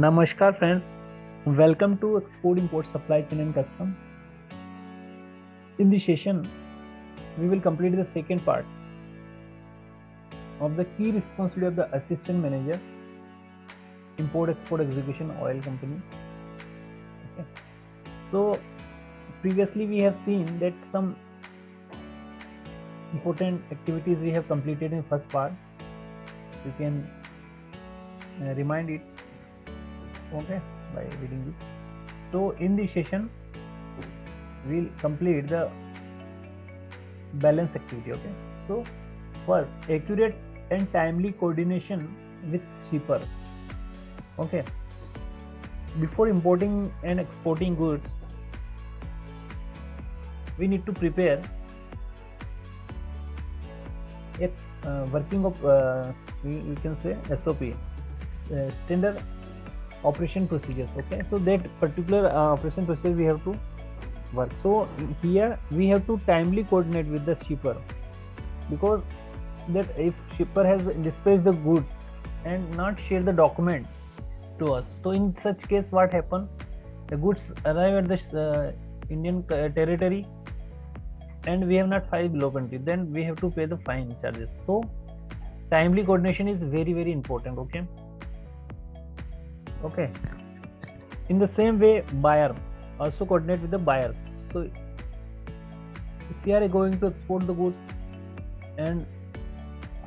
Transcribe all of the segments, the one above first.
Namaskar friends, welcome to Export Import Supply Chain and Custom. In this session, we will complete the second part of the key responsibility of the Assistant Manager, Import Export Execution Oil Company. Okay. So previously we have seen that some important activities we have completed in first part. You can remind it, okay, by reading this. So in this session, we'll complete the balance activity. Okay. So first, accurate and timely coordination with shipper. Okay. Before importing and exporting goods, we need to prepare a working of we can say SOP, standard operation procedures. Okay, so that particular operation procedure we have to work. So here we have to timely coordinate with the shipper, because that if shipper has dispatched the goods and not share the document to us, so in such case what happen, the goods arrive at the Indian territory and we have not filed below country, then we have to pay the fine charges. So timely coordination is very important. Okay. In the same way, buyer also coordinate with the buyer. So if we are going to export the goods and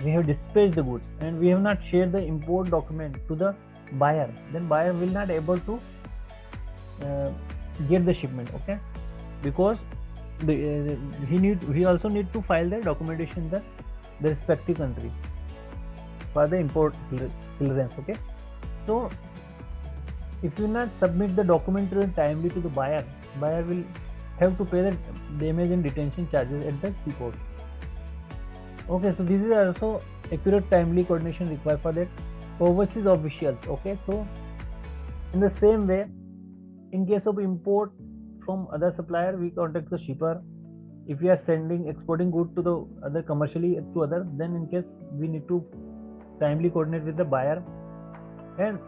we have dispatched the goods and we have not shared the import document to the buyer, then buyer will not able to get the shipment. Okay, because he also need to file the documentation in the respective country for the import clearance. Okay, so if you not submit the document timely to the buyer will have to pay the damage and detention charges at the seaport. Okay, so this is also accurate timely coordination required for that overseas officials. Okay, so in the same way, in case of import from other supplier, we contact the shipper. If we are exporting good to the other commercially to other, then in case we need to timely coordinate with the buyer. And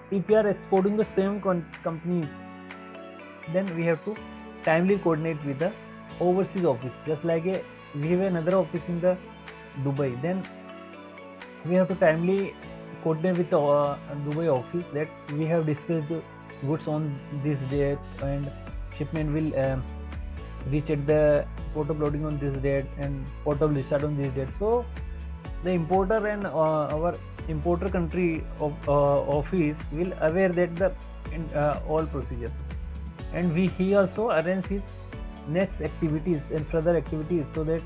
if we are exporting the same companies, then we have to timely coordinate with the overseas office. Just like we have another office in the Dubai, then we have to timely coordinate with the Dubai office that we have dispatched goods on this date and shipment will reach at the port of loading on this date and port of discharge on this date. So the importer and our importer country of office will aware that the all procedures, and he also arrange his next activities and further activities so that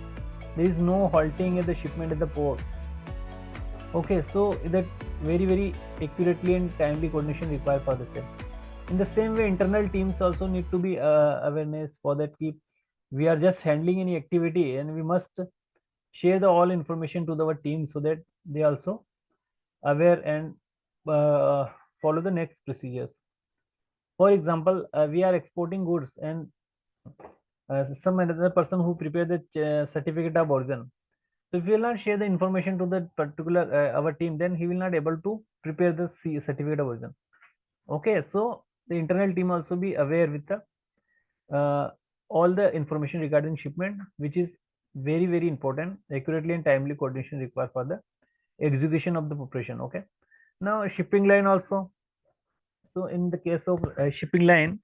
there is no halting at the shipment at the port. Okay, so that very accurately and timely coordination required for the same. In the same way, internal teams also need to be awareness for that. We are just handling any activity and we must share the all information to our team so that they also aware and follow the next procedures. For example, we are exporting goods and some another person who prepared the certificate of origin. So if we will not share the information to the particular our team, then he will not able to prepare the certificate of origin. Okay, so the internal team also be aware with the all the information regarding shipment, which is very important. Accurately and timely coordination required for the execution of the operation. Okay, now shipping line also. So in the case of shipping line,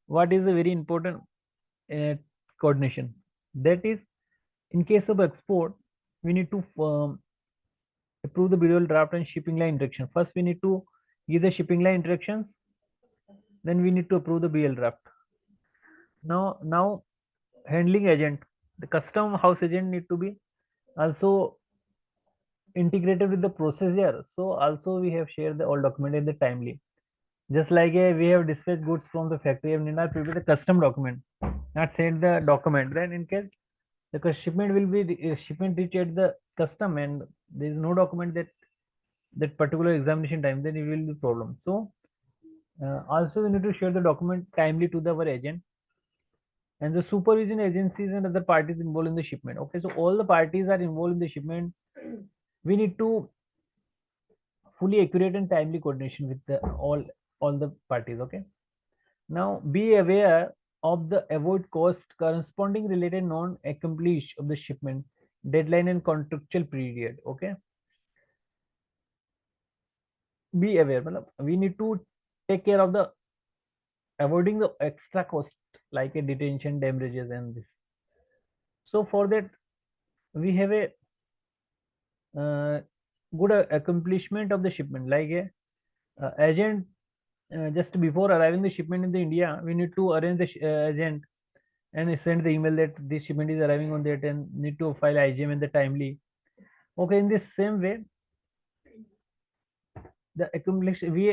what is a very important uh, coordination? That is, in case of export, we need to approve the burial draft and shipping line instruction. First, we need to give the shipping line instructions. Then we need to approve the BL draft. Now handling agent, the custom house agent need to be also integrated with the procedure. So also we have shared the all document in the timely. Just like we have dispatched goods from the factory and not prepare the custom document, not send the document. Then in case the shipment will be shipment reach at the custom and there is no document that particular examination time, then it will be problem. So also we need to share the document timely to our agent and the supervision agencies and other parties involved in the shipment. Okay, so all the parties are involved in the shipment. We need to fully accurate and timely coordination with all the parties. Okay. Now be aware of the avoid cost corresponding related non-accomplish of the shipment deadline and contractual period. Okay. Be aware. We need to take care of the avoiding the extra cost like a detention, damages, and this. So for that, we have a good accomplishment of the shipment. Like a agent, just before arriving the shipment in the India, we need to arrange the agent and send the email that this shipment is arriving on that and need to file IGM in the timely. Okay, in this same way, the accumulation we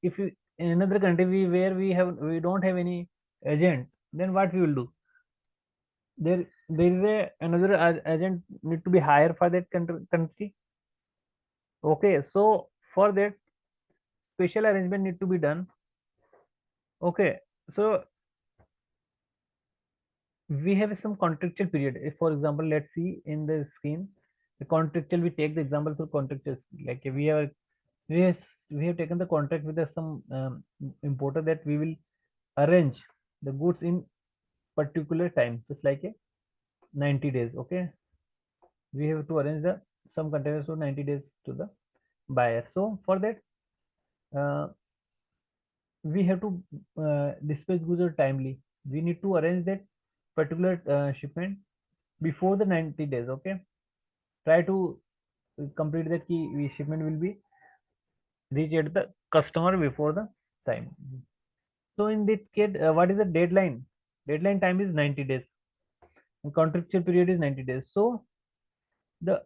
if we, in another country where we don't have any agent, then what we will do? There is another agent need to be hired for that country. Okay, so for that special arrangement need to be done. Okay, so we have some contractual period. If, for example, let's see in the screen, the contractual. We take the example for contractual. Like we have, we have taken the contract with some importer that we will arrange the goods in particular time, just like a 90 days. Okay, we have to arrange the some containers for 90 days to the buyer. So for that, uh, we have to dispatch goods timely. We need to arrange that particular shipment before the 90 days. Okay, try to complete that key shipment will be reach at the customer before the time. So in this case, what is the deadline? Deadline time is 90 days and contractual period is 90 days. So the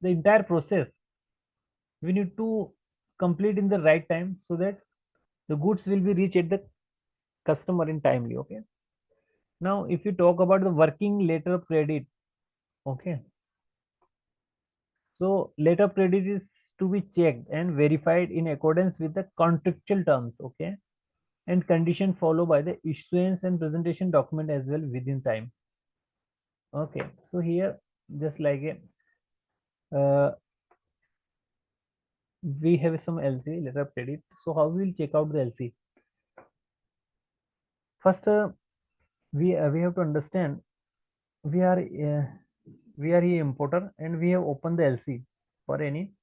the entire process we need to complete in the right time so that the goods will be reached at the customer in timely. Okay, now if you talk about the working letter of credit. Okay, so letter of credit is to be checked and verified in accordance with the contractual terms. Okay, and condition followed by the issuance and presentation document as well within time. Okay, so here just like a we have some LC, letter of credit. So how we will check out the LC? First, we have to understand we are we are a importer and we have opened the LC for any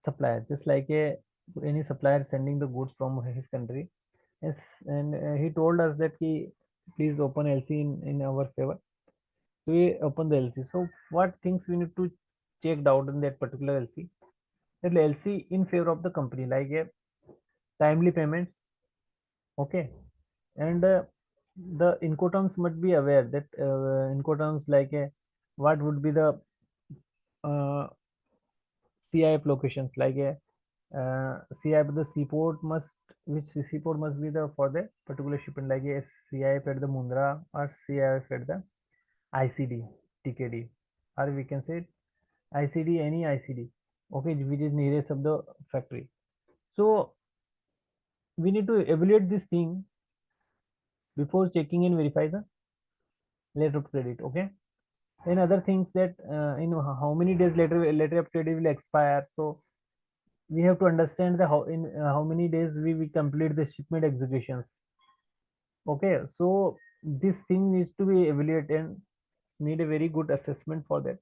supplier, just like a any supplier sending the goods from his country. Yes, and he told us that he please open LC in our favor. So we open the LC. So what things we need to check out in that particular LC? That LC in favor of the company, like a timely payments. Okay, and the incoterms must be aware that incoterms like a what would be the uh, CIF locations, like a CIF, the seaport must, which seaport must be the for the particular shipment, like a CIF at the Mundra or CIF at the ICD, TKD, or we can say ICD, any ICD. Okay, which is nearest of the factory. So we need to evaluate this thing before checking and verify the letter of credit. Okay, and other things that how many days later letter of credit will expire. So we have to understand the how in how many days we complete the shipment executions. Okay, so this thing needs to be evaluated and need a very good assessment for that,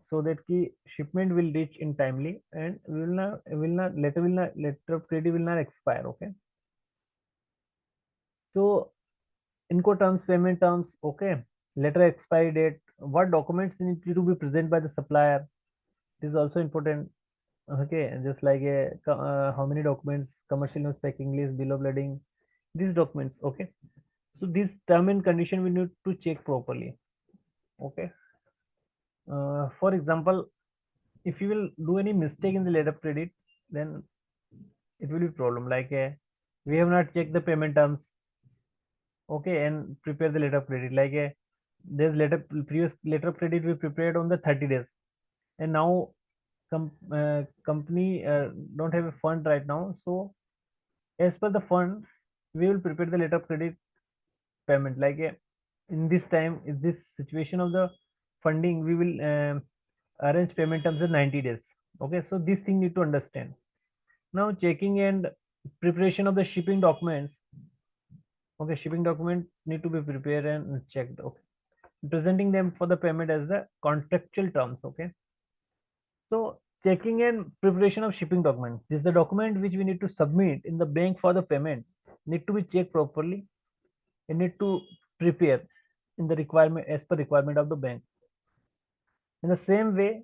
so that key shipment will reach in timely and will not letter of credit will not expire. Okay, so Incoterms, payment terms. Okay, letter expiry date, what documents need to be present by the supplier. It is also important. Okay, just like a how many documents, commercial notes, packing list, bill of lading, these documents. Okay, so this term and condition we need to check properly. Okay, for example, if you will do any mistake in the letter of credit, then it will be problem. Like we have not checked the payment terms. Okay, and prepare the letter of credit. Like there's letter previous letter of credit we prepared on the 30 days, and now company don't have a fund right now. So as per the fund, we will prepare the letter of credit payment. Like in this time, in this situation of the funding, we will arrange payment terms in 90 days. Okay, so this thing need to understand. Now checking and preparation of the shipping documents. Okay, shipping document need to be prepared and checked. Okay, presenting them for the payment as the contractual terms. Okay, so checking and preparation of shipping document. This is the document which we need to submit in the bank for the payment. Need to be checked properly. You need to prepare in the requirement as per requirement of the bank. In the same way,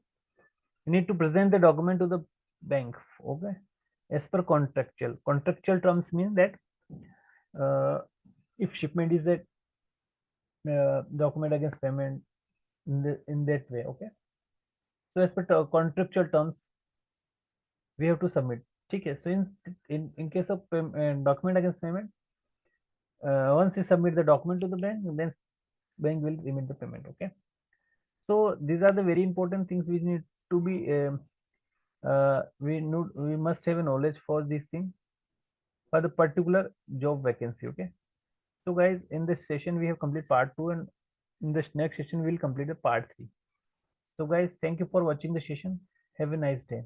you need to present the document to the bank. Okay, as per contractual. Contractual terms mean that uh, if shipment is a document against payment in that way. Okay, so as per contractual terms we have to submit. Okay, so in case of document against payment, once you submit the document to the bank, then bank will remit the payment. Okay, so these are the very important things which need to be we must have a knowledge for this thing for the particular job vacancy. Okay, so guys, in this session we have complete part 2, and in this next session we will complete the part 3. So guys, thank you for watching the session. Have a nice day.